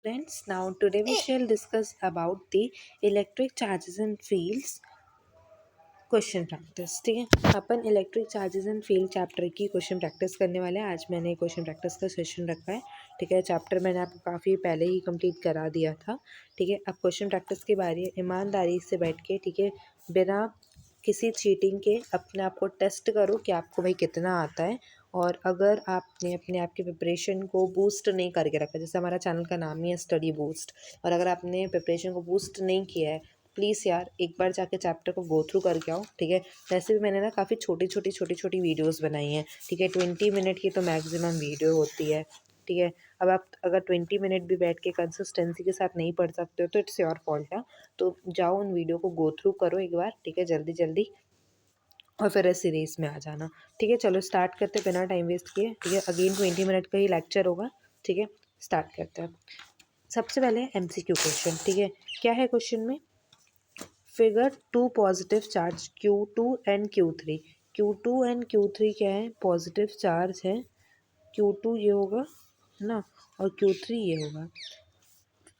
Friends, now today we shall discuss about the electric charges and fields question practice. ठीक है, अपन electric charges and field chapter की question practice करने वाले हैं। आज मैंने क्वेश्चन प्रैक्टिस का सेशन रखा है। ठीक है, चैप्टर मैंने आपको काफ़ी पहले ही कंप्लीट करा दिया था। ठीक है, अब क्वेश्चन प्रैक्टिस की बारी है। ईमानदारी से बैठ के, ठीक है, बिना किसी चीटिंग के अपने आप को टेस्ट करो कि आपको भाई कितना आता है। और अगर आपने अपने आप की प्रिपरेशन को बूस्ट नहीं करके रखा, जैसे हमारा चैनल का नाम ही है स्टडी बूस्ट, और अगर आपने प्रिपरेशन को बूस्ट नहीं किया है, प्लीज़ यार एक बार जाके चैप्टर को गो थ्रू करके आओ। ठीक है, वैसे भी मैंने ना काफ़ी छोटी छोटी वीडियोस बनाई हैं। ठीक है, 20 मिनट की तो मैक्सिमम वीडियो होती है। ठीक है, अब आप अगर 20 मिनट भी बैठ के कंसिस्टेंसी के साथ नहीं पढ़ सकते हो तो इट्स योर फॉल्ट है। तो जाओ उन वीडियो को गो थ्रू करो एक बार। ठीक है, जल्दी जल्दी, और फिर इस सीरीज में आ जाना। ठीक है, चलो स्टार्ट करते बिना टाइम वेस्ट किए। ठीक है, अगेन 20 मिनट का ही लेक्चर होगा। ठीक है, स्टार्ट करते हैं। सबसे पहले MCQ क्वेश्चन। ठीक है, क्या है क्वेश्चन में? Figure two positive charge Q2 and Q3। Q2 and Q3 क्या है? पॉजिटिव चार्ज है। Q2 ये होगा, है ना, और Q3 ये होगा।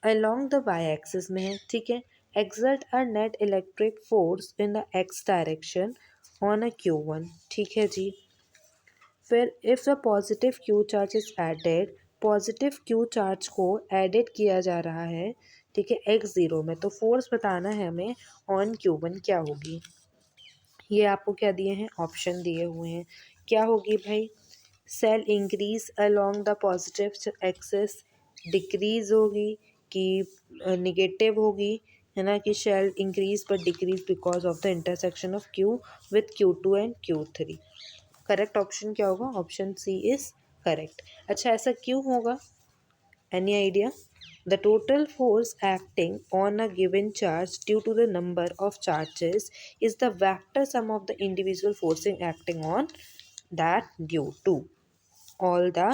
अलोंग द वाई एक्सिस में है। ठीक है, exert a net electric force in the x direction on a Q1। ठीक है जी, फिर if the positive Q charge is added, positive Q charge को एडेड किया जा रहा है। ठीक है, x0 में, तो फोर्स बताना है हमें ऑन Q1 क्या होगी। ये आपको क्या दिए हैं? ऑप्शन दिए हुए हैं। क्या होगी भाई? Shall increase along the positive axis, decrease होगी कि निगेटिव होगी, है ना, कि शेल इंक्रीज पर decrease because of the intersection of Q with Q2 and Q3। Correct option क्या होगा? Option C is correct. अच्छा, ऐसा क्यों होगा? Any idea? The total force acting on a given charge due to the number of charges is the vector sum of the individual forces acting on that due to all the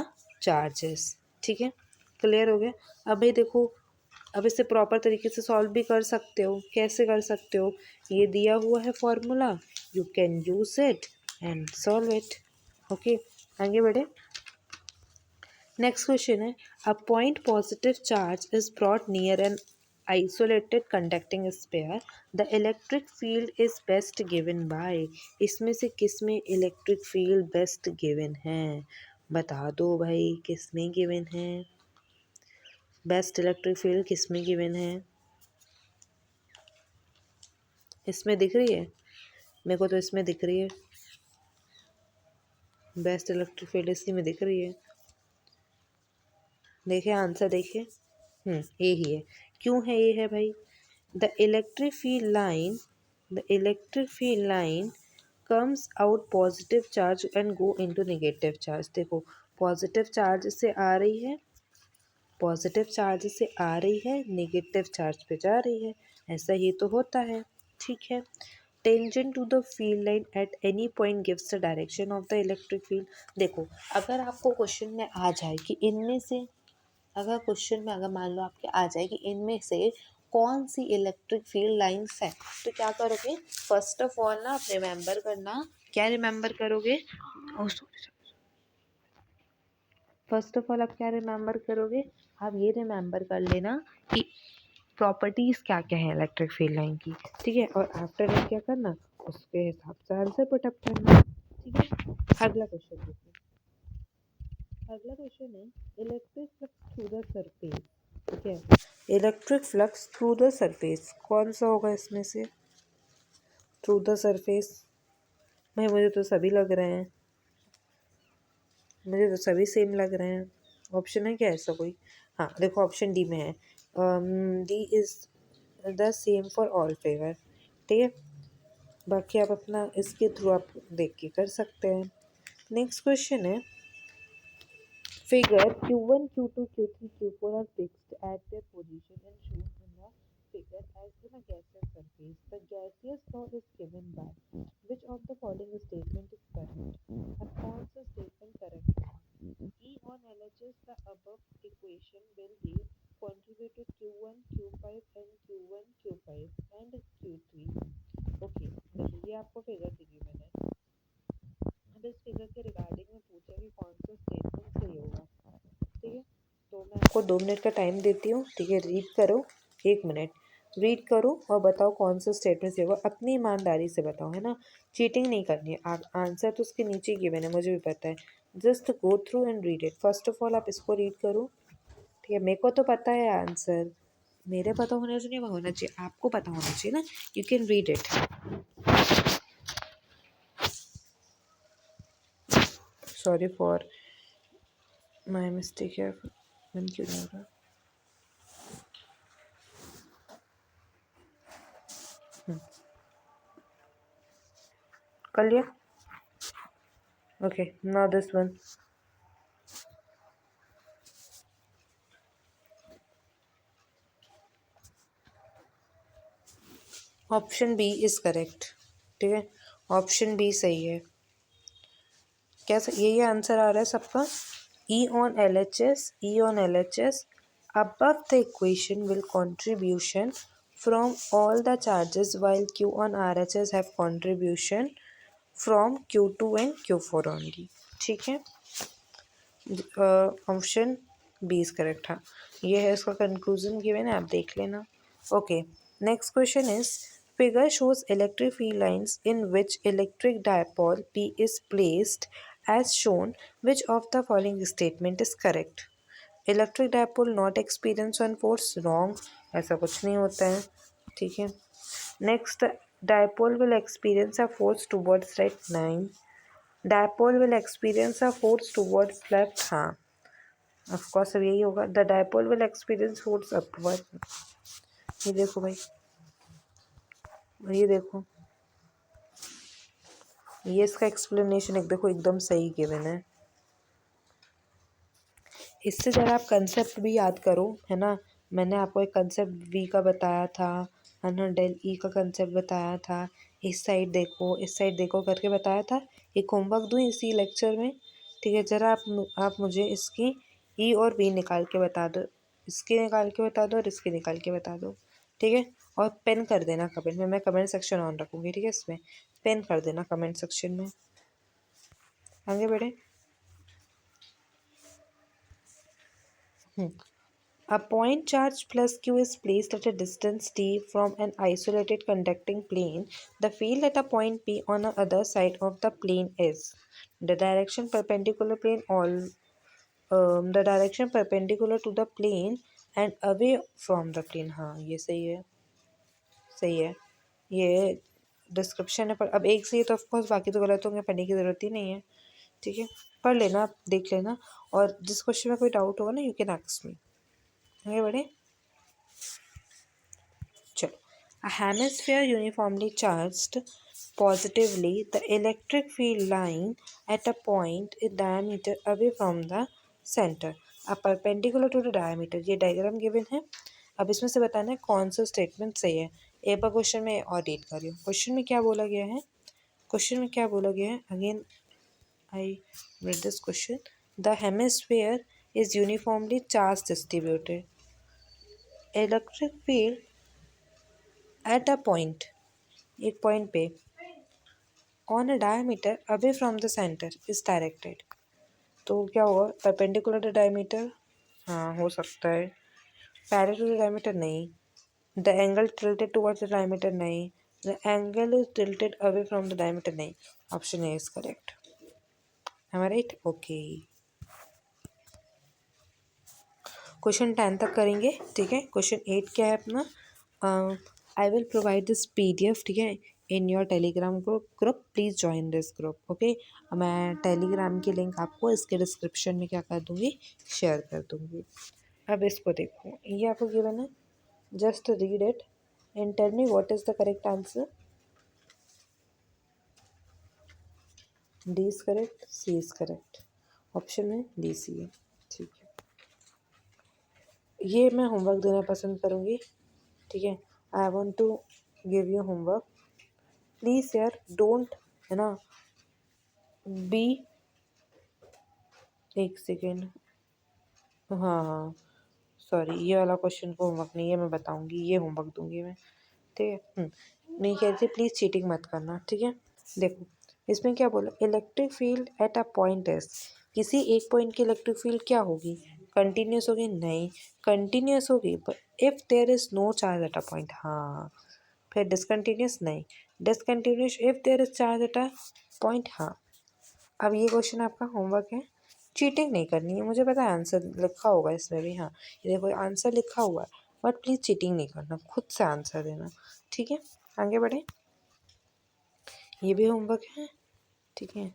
charges। ठीक है, clear हो गया? अब भाई देखो, अब इसे proper तरीके से सॉल्व भी कर सकते हो। कैसे कर सकते हो? ये दिया हुआ है formula, you can use it and solve it. Okay, आगे बढ़े। नेक्स्ट क्वेश्चन है, a point positive charge is brought near an isolated conducting sphere, the electric field is best given by. इसमें से किस में इलेक्ट्रिक फील्ड बेस्ट गिवन है? बता दो भाई, किस में गिवन है? बेस्ट इलेक्ट्रिक फील्ड किस में गिवन है? इसमें दिख रही है? मेरे को तो इसमें दिख रही है, बेस्ट इलेक्ट्रिक फील्ड इसी में दिख रही है। देखिए आंसर, देखिए, यही है। क्यों है ये है भाई? The electric field line, the electric field line comes out positive charge and go into negative charge. देखो, पॉजिटिव चार्ज से आ रही है, पॉजिटिव चार्ज से आ रही है, नेगेटिव चार्ज पे जा रही है। ऐसा ही तो होता है। ठीक है, tangent to the field line at any point gives the direction of the electric field. देखो, अगर आपको क्वेश्चन में आ जाए कि इनमें से, अगर क्वेश्चन में अगर मान लो आपके आ जाए कि इनमें से कौन सी इलेक्ट्रिक फील्ड लाइंस है, तो क्या करोगे? फर्स्ट ऑफ ऑल ना, आप रिमेंबर करना। क्या रिमेंबर करोगे? फर्स्ट ऑफ ऑल आप क्या रिमेंबर करोगे? आप ये रिमेंबर कर लेना कि प्रॉपर्टीज क्या क्या है इलेक्ट्रिक फील्ड लाइन की। ठीक है, और आफ्टर दैट क्या करना? उसके हिसाब से आंसर पुट अप करना। ठीक है, अगला क्वेश्चन देखिए। अगला क्वेश्चन है, electric flux through the surface. ठीक है, electric flux through the surface कौन सा होगा इसमें से? थ्रू द सरफेस, भाई मुझे तो सभी लग रहे हैं, मुझे तो सभी सेम लग रहे हैं। ऑप्शन है क्या ऐसा कोई? हाँ देखो, ऑप्शन डी में है, D is the same for all figure. ठीक है, बाकी आप अपना इसके थ्रू आप देख के कर सकते हैं। नेक्स्ट क्वेश्चन है, figure Q1, Q2, Q3, Q4 are fixed at their position and shown in the figure as in a gaseous surface. The gaseous law is given by which of the following statement is correct? अब कौन सा statement correct है? E on LHS the above equation will be contributed Q1, Q5 and Q1, Q5 and Q3. Okay, देखिए ये आपको figure दी हुई मैंने। अब इस फिगर के रिगार्डिंग में पूछा कि कौन सा स्टेटमेंट सही होगा। ठीक है, तो मैं आपको 2 मिनट का टाइम देती हूँ, ठीक है। रीड करो, 1 मिनट रीड करो और बताओ कौन सा स्टेटमेंट होगा। अपनी ईमानदारी से बताओ, है ना, चीटिंग नहीं करनी है। आंसर तो उसके नीचे गिवन है, मुझे भी पता है। Just go through and read it. First of all आप इसको रीड करो, ठीक है। मेरे को तो पता है आंसर, मेरे पता होना चाहिए, वो होना चाहिए, आपको पता होना चाहिए ना। You can read it. Sorry for my mistake है। मन क्यों नहीं हो रहा? कर लिया? Okay, now this one. Option B is correct, ठीक है। ऑप्शन बी सही है। क्या यही आंसर आ रहा है सबका? E on LHS, E on LHS above the equation will contribution from all the charges, while Q on RHS have contribution from Q2 and Q4 only, ठीक है। Option B is correct. हाँ, ये है इसका conclusion given है, आप देख लेना। Okay, next question is figure shows electric field lines in which electric dipole P is placed as shown. Which of the following statement is correct? Electric dipole not experience one force, wrong, ऐसा कुछ नहीं होता है, ठीक है। Next, dipole will experience a force towards right, 9। dipole will experience a force towards left, हाँ of course अब यही होगा। The dipole will experience force upward. ये देखो भाई, ये देखो, ये इसका एक्सप्लेनेशन एक देखो, एकदम सही गिवन है। इससे ज़रा आप कंसेप्ट भी याद करो, है ना। मैंने आपको एक कंसेप्ट वी का बताया था, है ना, डेल ई का कंसेप्ट बताया था। इस साइड देखो, इस साइड देखो करके बताया था। एक होमवर्क दूँ इसी लेक्चर में, ठीक है। ज़रा आप मुझे इसकी ई और वी निकाल के बता दो, इसके निकाल के बता दो और इसके निकाल के बता दो, ठीक है। और पेन कर देना कमेंट में, मैं कमेंट सेक्शन ऑन रखूँगी, ठीक है। इसमें पेन कर देना कमेंट सेक्शन में। आगे बढ़े। A point charge plus q is placed at a distance t from an isolated conducting plane. The field at a point P on the other side of the plane is the direction perpendicular to the plane and away from the plane. हाँ, ये सही है, सही है। ये description है, पर अब एक सही है तो ऑफकोर्स बाकी तो गलत होंगे, पढ़ने की ज़रूरत ही नहीं है, ठीक है। पढ़ लेना, आप देख लेना, और जिस क्वेश्चन में कोई डाउट होगा ना, यू कैन आस्क मी। आगे बढ़े, चलो। A hemisphere uniformly charged positively, the electric field line at a point in diameter away from the center are perpendicular to the diameter। ये डायग्राम गिवन है। अब इसमें से बताना है कौन सा स्टेटमेंट सही है। एक बार क्वेश्चन में और रीड कर रही हूँ। क्वेश्चन में क्या बोला गया है? क्वेश्चन में क्या बोला गया है? Again I read this question. The hemisphere is uniformly charge distributed. Electric field at a point, एक पॉइंट पे, on a diameter away from the centre is directed. तो क्या होगा? परपेंडिकुलर टू डायमीटर, हाँ हो सकता है। पैरेलल टू द डायमीटर नहीं। The angle tilted towards the diameter नहीं। The angle is tilted away from the diameter नहीं। Option A is correct. Am I right? Okay, question 10 तक करेंगे, ठीक है। क्वेश्चन 8 क्या है अपना? I will provide this PDF, ठीक है, in your Telegram group. Please join this group, okay. मैं टेलीग्राम की लिंक आपको इसके डिस्क्रिप्शन में क्या कर दूँगी, शेयर कर दूँगी। अब इसको देखो, ये आपको गिवन है, just read it and tell me what is the correct answer. D is correct, C is correct. Option में डी सी है, ठीक है। ये मैं होमवर्क देना पसंद करूँगी, ठीक है। I want to give you homework, please यार, डोंट, है ना, बी, एक सेकेंड, हाँ हाँ सॉरी, ये वाला क्वेश्चन को होमवर्क नहीं है, मैं बताऊँगी, ये होमवर्क दूँगी मैं, ठीक है। नहीं कह रही, प्लीज़ चीटिंग मत करना, ठीक है। देखो इसमें क्या बोला, electric field at a point S, किसी एक पॉइंट की इलेक्ट्रिक फील्ड क्या होगी? कंटिन्यूस होगी नहीं, कंटिन्यूस होगी पर if there is no charge at a point, हाँ। फिर डिसकंटिन्यूस नहीं, discontinuous if there is charge at a point, हाँ। अब ये क्वेश्चन आपका होमवर्क है, चीटिंग नहीं करनी है, मुझे पता है आंसर लिखा होगा इसमें भी, हाँ ये देखो आंसर लिखा हुआ है, बट प्लीज़ चीटिंग नहीं करना, खुद से आंसर देना, ठीक है। आगे बढ़े, ये भी होमवर्क है, ठीक है।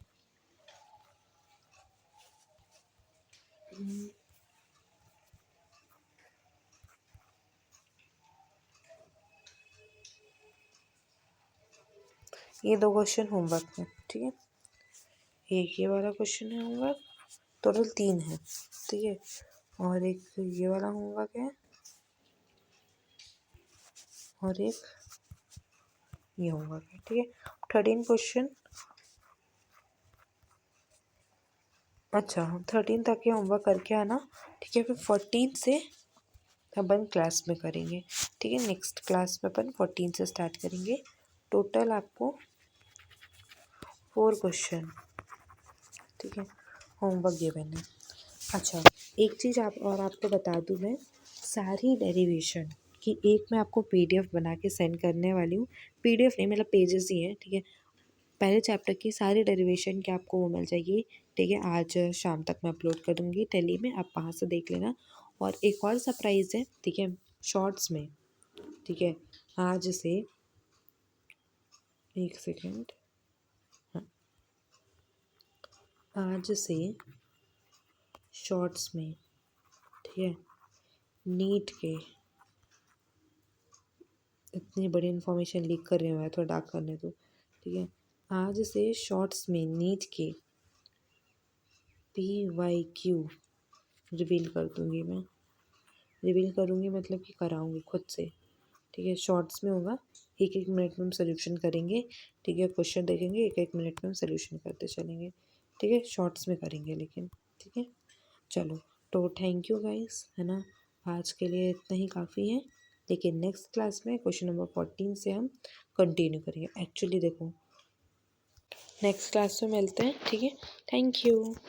ये 2 क्वेश्चन होमवर्क में, ठीक है। एक ये वाला क्वेश्चन है होमवर्क, टोटल 3 है, ठीक है। और एक ये वाला होमवर्क है, और एक ये होमवर्क है, ठीक है। 13 क्वेश्चन, अच्छा 13 तक के होमवर्क करके आना, ठीक है। फिर 14 से अपन क्लास में करेंगे, ठीक है। नेक्स्ट क्लास में अपन 14 से स्टार्ट करेंगे। टोटल आपको 4 क्वेश्चन, ठीक है, होमवर्क गिवन है। अच्छा एक चीज़ आप और आपको बता दूँ मैं, सारी डेरिवेशन की एक मैं आपको पीडीएफ बना के सेंड करने वाली हूँ, पीडीएफ नहीं मतलब पेजेस ही हैं, ठीक है। पहले चैप्टर की सारी डेरिवेशन की आपको वो मिल जाएगी, ठीक है। आज शाम तक मैं अपलोड कर दूँगी टेली में, आप वहाँ से देख लेना। और एक और सरप्राइज़ है, ठीक है, शॉर्ट्स में, ठीक है। आज से एक सेकेंड, हाँ, आज से शॉर्ट्स में, ठीक है, नीट के, इतनी बड़ी इन्फॉर्मेशन लीक कर रही हूँ मैं, थोड़ा डार्क करने दो, ठीक है। आज से शॉर्ट्स में नीट के PYQ रिवील कर दूँगी मैं, रिवील करूँगी मतलब कि कराऊँगी खुद से, ठीक है। शॉर्ट्स में होगा, 1-1 मिनट में हम सोल्यूशन करेंगे, ठीक है। क्वेश्चन देखेंगे, 1-1 मिनट में हम सोल्यूशन करते चलेंगे, ठीक है। शॉर्ट्स में करेंगे लेकिन, ठीक है। चलो तो थैंक यू गाइस, है ना। आज के लिए इतना ही काफ़ी है, लेकिन नेक्स्ट क्लास में क्वेश्चन नंबर 14 से हम कंटिन्यू करेंगे। एक्चुअली देखो नेक्स्ट क्लास में मिलते हैं, ठीक है। Thank you.